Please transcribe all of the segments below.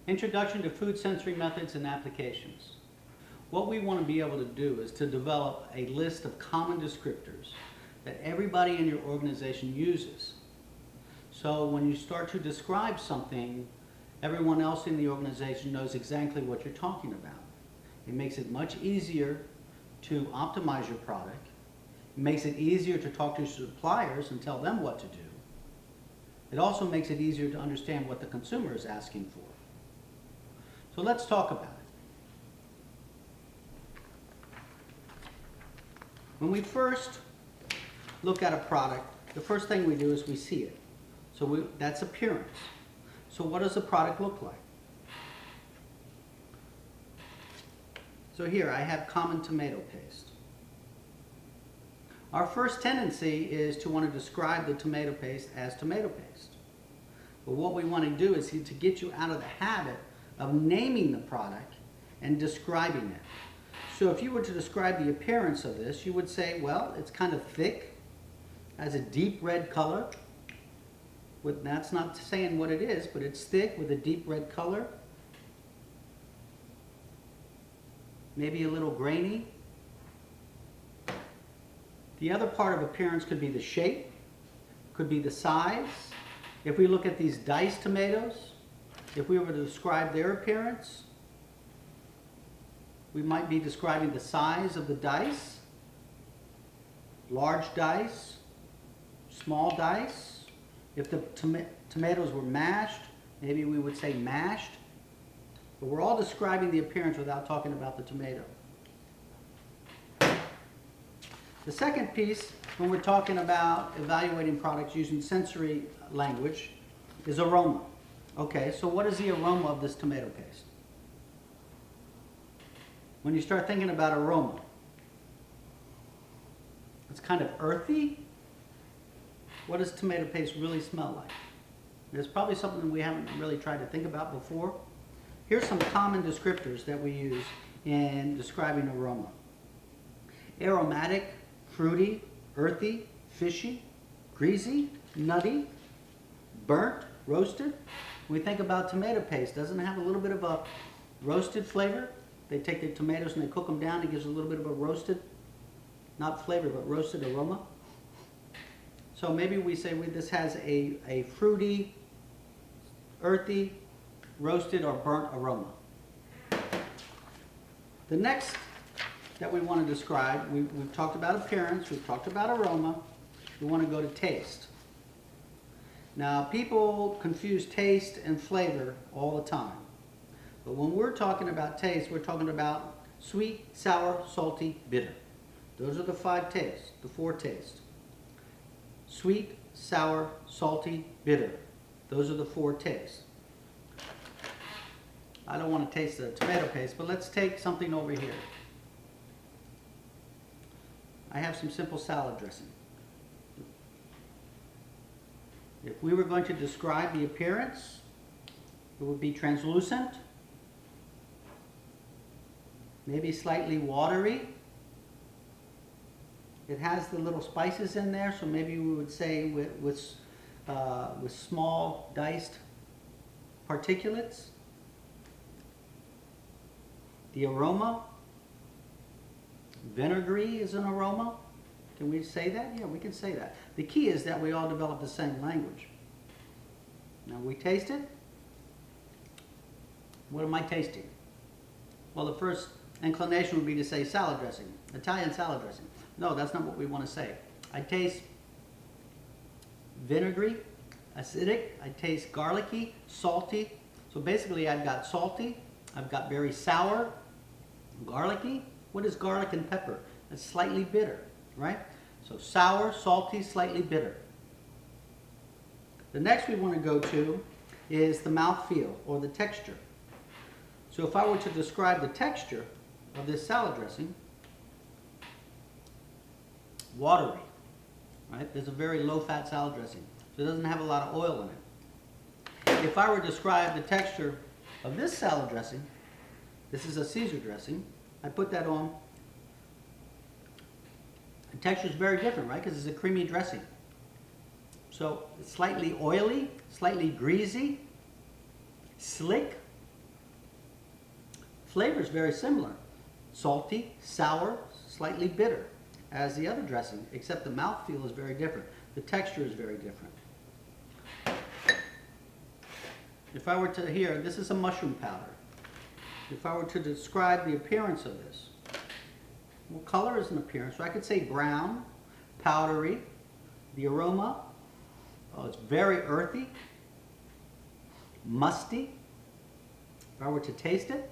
Introduction to Food Sensory Methods and Applications. What we want to be able to do is to develop a list of common descriptors that everybody in your organization uses. So when you start to describe something, everyone else in the organization knows exactly what you're talking about. It makes it much easier to optimize your product. It makes it easier to talk to suppliers and tell them what to do. It also makes it easier to understand what the consumer is asking for. So let's talk about it. When we first look at a product, the first thing we do is we see it. So that's appearance. So what does the product look like? So here I have common tomato paste. Our first tendency is to want to describe the tomato paste as tomato paste. But what we want to do is to get you out of the habit of naming the product and describing it. So if you were to describe the appearance of this, you would say, well, it's kind of thick, has a deep red color. That's not saying what it is, but it's thick with a deep red color. Maybe a little grainy. The other part of appearance could be the shape, could be the size. If we look at these diced tomatoes, if we were to describe their appearance, we might be describing the size of the dice, large dice, small dice. If the tomatoes were mashed, maybe we would say mashed. But we're all describing the appearance without talking about the tomato. The second piece, when we're talking about evaluating products using sensory language, is aroma. Okay, so what is the aroma of this tomato paste? When you start thinking about aroma, it's kind of earthy. What does tomato paste really smell like? There's probably something we haven't really tried to think about before. Here's some common descriptors that we use in describing aroma. Aromatic, fruity, earthy, fishy, greasy, nutty, burnt, roasted. When we think about tomato paste, doesn't it have a little bit of a roasted flavor? They take the tomatoes and they cook them down. It gives a little bit of a roasted, not flavor, but roasted aroma. So maybe we say this has a fruity, earthy, roasted, or burnt aroma. The next that we want to describe, we've talked about appearance, we've talked about aroma. We want to go to taste. Now, people confuse taste and flavor all the time. But when we're talking about taste, we're talking about sweet, sour, salty, bitter. Those are the five tastes, the four tastes. Sweet, sour, salty, bitter. Those are the four tastes. I don't want to taste the tomato paste, but let's take something over here. I have some simple salad dressing. If we were going to describe the appearance, it would be translucent, maybe slightly watery. It has the little spices in there, so maybe we would say with small diced particulates. The aroma, vinegary is an aroma. Can we say that? Yeah, we can say that. The key is that we all develop the same language. Now we taste it. What am I tasting? Well, the first inclination would be to say salad dressing, Italian salad dressing. No, that's not what we want to say. I taste vinegary, acidic. I taste garlicky, salty. So basically I've got salty, I've got very sour, garlicky. What is garlic and pepper? It's slightly bitter, right? So sour, salty, slightly bitter. The next we want to go to is the mouthfeel or the texture. So if I were to describe the texture of this salad dressing, watery, right? There's a very low-fat salad dressing, so it doesn't have a lot of oil in it. If I were to describe the texture of this salad dressing, this is a Caesar dressing, I put that on. The texture is very different, right? Because it's a creamy dressing. So it's slightly oily, slightly greasy, slick, Flavor is very similar. Salty, sour, slightly bitter as the other dressing, except the mouthfeel is very different. The texture is very different. If I were to here, this is a mushroom powder. If I were to describe the appearance of this, well, color is an appearance. So I could say brown, powdery. The aroma, oh, it's very earthy, musty. If I were to taste it,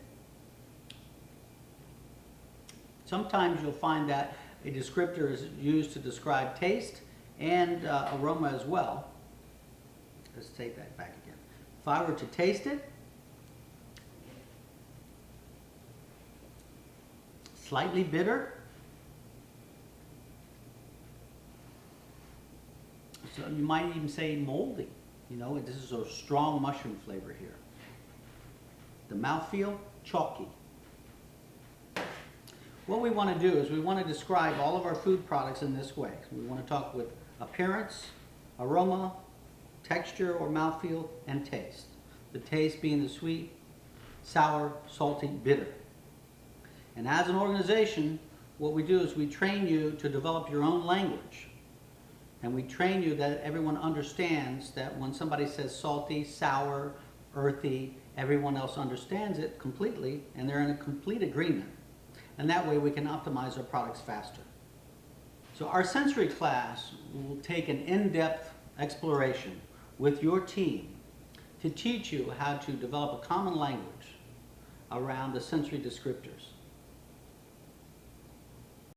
sometimes you'll find that a descriptor is used to describe taste and aroma as well. Let's take that back again. If I were to taste it, slightly bitter. So you might even say moldy. You know, this is a strong mushroom flavor here. The mouthfeel, chalky. What we want to do is we want to describe all of our food products in this way. We want to talk with appearance, aroma, texture or mouthfeel, and taste. The taste being the sweet, sour, salty, bitter. And as an organization, what we do is we train you to develop your own language. And we train you that everyone understands that when somebody says salty, sour, earthy, everyone else understands it completely and they're in a complete agreement. And that way we can optimize our products faster. So our sensory class will take an in-depth exploration with your team to teach you how to develop a common language around the sensory descriptors.